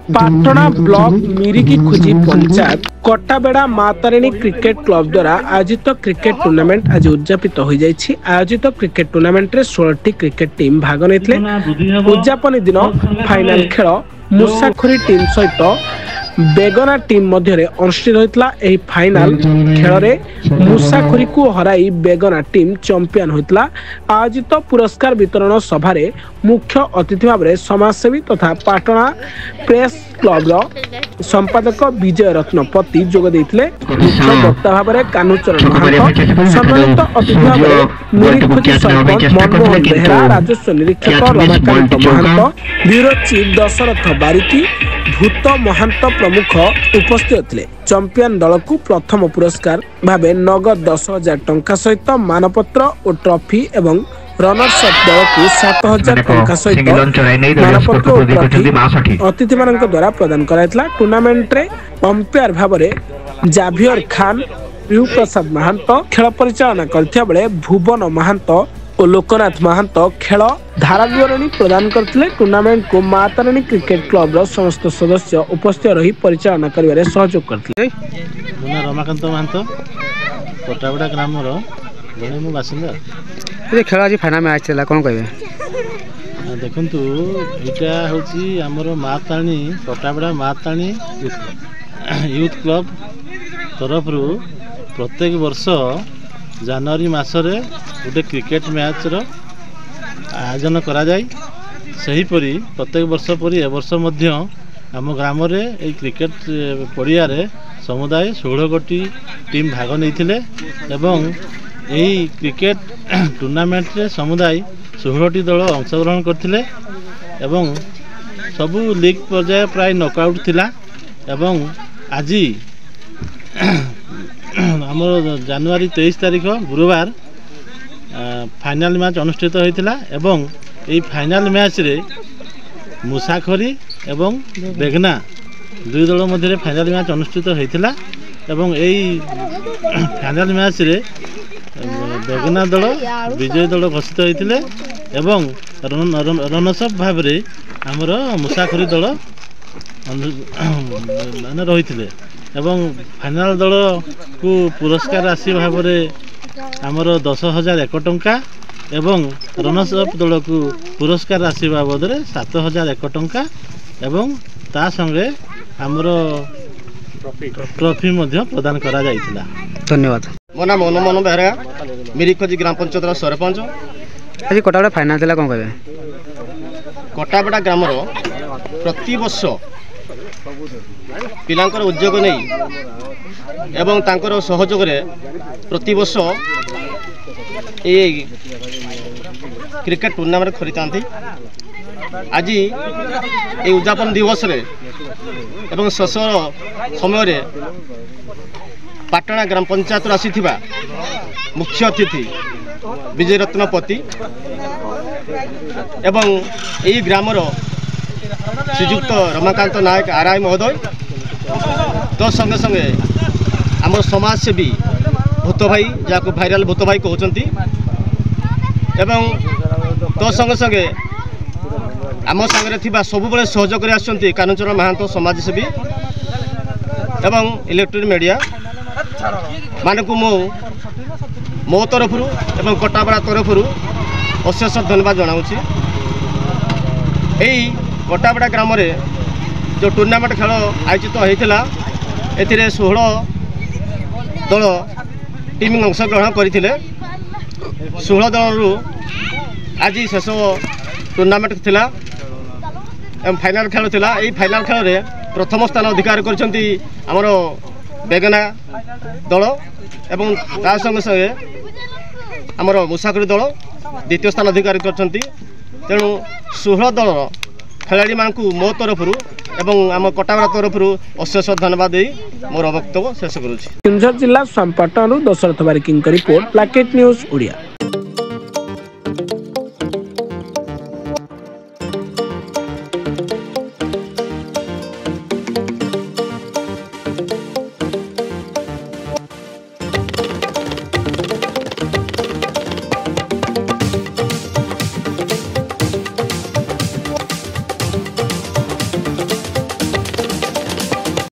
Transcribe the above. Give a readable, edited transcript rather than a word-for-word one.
Patna block मिरिकी खुजी panchayat कटाबेड़ा माँ Tarini cricket club द्वारा आयोजित क्रिकेट टूर्नामेंट आज उद्यापित हो जाइछि। आयोजित क्रिकेट टूर्नामेंट रे 16 क्रिकेट टीम भाग नेथिले। उद्यापन दिन फाइनल खेल मुसाखोरी टीम सहित बेगना टीम मध्य अनुष्ठित होता। यह फाइनल खेल में मुसाखोरी को हराई बेगना टीम चैंपियन होता। आयोजित पुरस्कार वितरण सभा मुख्य अतिथि भाव में समाजसेवी तथा पाटणा प्रेस क्लब संपादक विजय रत्नपति जोग देते। मुख्य वक्ता भाव में कान्हूचरण महांत, सम्मानित अतिथि भाव में मिरिखोजी सरपंच मनमोहन बेहरा, राजस्व निरीक्षक रमाकांत महांत, ब्यूरो चीफ दशरथ बारिकी, भूत महांत प्रमुख उपस्थित थे। चैंपियन दल को प्रथम पुरस्कार भावे नगद 10,000 टंका सहित मानपत्र और ट्रॉफी एवं रनर्स अप दल को 7,000 टंका सहित मानपत्र और ट्रॉफी अतिथि मान द्वारा प्रदान कराइतला। टूर्नामेंट रे अंपायर भाव में जाभियर खान, यू प्रसाद महांत खेल परिचालना करथिया बेले भुवन महांत और लोकनाथ महांत खेल धारा विवरणी प्रदान करथिले। टूर्नामेंट को माँ तारिणी क्रिकेट क्लब समस्त सदस्य उपस्थित रही परिचालना करिवारे सहयोग करथिले। रमाकांत महांत कटाबेड़ा ग्राम जड़े मो बासिंदा। ये खेल आज फाइनल मैच चला कोन कहबे? देखंतु एटा होची हमरो माँ तारिणी कटाबेड़ा माँ तारिणी यूथ क्लब तरफ रु प्रत्येक वर्ष जनवरी मासरे गोटे क्रिकेट मैच रो आयोजन करा जाय। सहीपरी प्रत्येक वर्ष परी ए वर्ष मध्य आम ग्राम रे ए क्रिकेट पड़िया रे समुदाय 16 गोटी टीम भाग नैथिले एवं एही क्रिकेट टूर्नामेंट रे समुदाय 16टी दल अंशग्रहण करथिले एवं सबु लीग पर्याय प्राय नॉकआउट थिला एवं आज आमर जनवरी 23 तारिख गुरुवार फाइनल मैच अनुष्ठित होता एवं यही फाइनल मैच रे मुसाखोरी एवं बेगना दुई दल मध्य फाइनल मैच अनुष्ठित होता एवं यही फाइनल मैच रे बेगना दल विजय दल घोषित होते एवं रनर्स अप भाव में आमर मुसाखोरी दल रही एवं फाइनल दल को पुरस्कार राशि भाव में आमर 10,001 टंका एवं रनर्स अप दल को पुरस्कार राशि बाबद 7,001 टंका एवं ता संगे आमर ट्रॉफी मध्य प्रदान करा जाइतिला। धन्यवाद। मो नाम मनमोहन बेहरा, मिरिखोजी ग्राम पंचायत सरपंच। आज कटाबेड़ा फाइनल चला कोन कहबे? कटाबेड़ा ग्राम प्रति वर्ष पिलांकर उद्योग नहीं एवं तांकर सहयोग रे प्रति वर्ष ये क्रिकेट टूर्नामेंट खरीदती। आज ये उद्यापन दिवस रे एवं शेष समय रे पाटणा ग्राम पंचायत आसीथिबा मुख्य अतिथि विजय रत्नपति एवं यही ग्रामर श्रीजुक्त रमाकांत नायक आरआई महोदय तो संगे संगे आम समाजसेवी भूत भाई जहाँ भाइराल भूत भाई कहते एवं तो संगे संगे आम सांगे थी सब बड़े सहयोग कर कान्हूचरण महांत समाजसेवी एवं इलेक्ट्रोनिक मीडिया मानक मो तरफ एवं कटाबेड़ा तरफ अशेष धन्यवाद जनाऊँगी। यही कटाबेड़ा ग्राम जो टूर्नामेंट खेल आयोजित होता ए 16 दल टीम अंशग्रहण करते। 16 दल आज शेष टूर्नामेंट थिला एवं फाइनल खेल थिला। यही फाइनल खेल रे प्रथम स्थान अधिकार करछंती हमरो बेगना दल एवं ता संगे संगे हमरो मुसाखोरी दल द्वितीय स्थान अधिकार करछंती। तेणु 16 दल खेलाड़ी मानकु मो तरफ एवं आम कटाबेड़ा तरफ अशेष धन्यवाद दे मोर वक्तव्य शेष करुछि। केन्दुझर जिला संपाटन दशरथ बारिकी रिपोर्ट, प्लाकेट न्यूज ओडिया।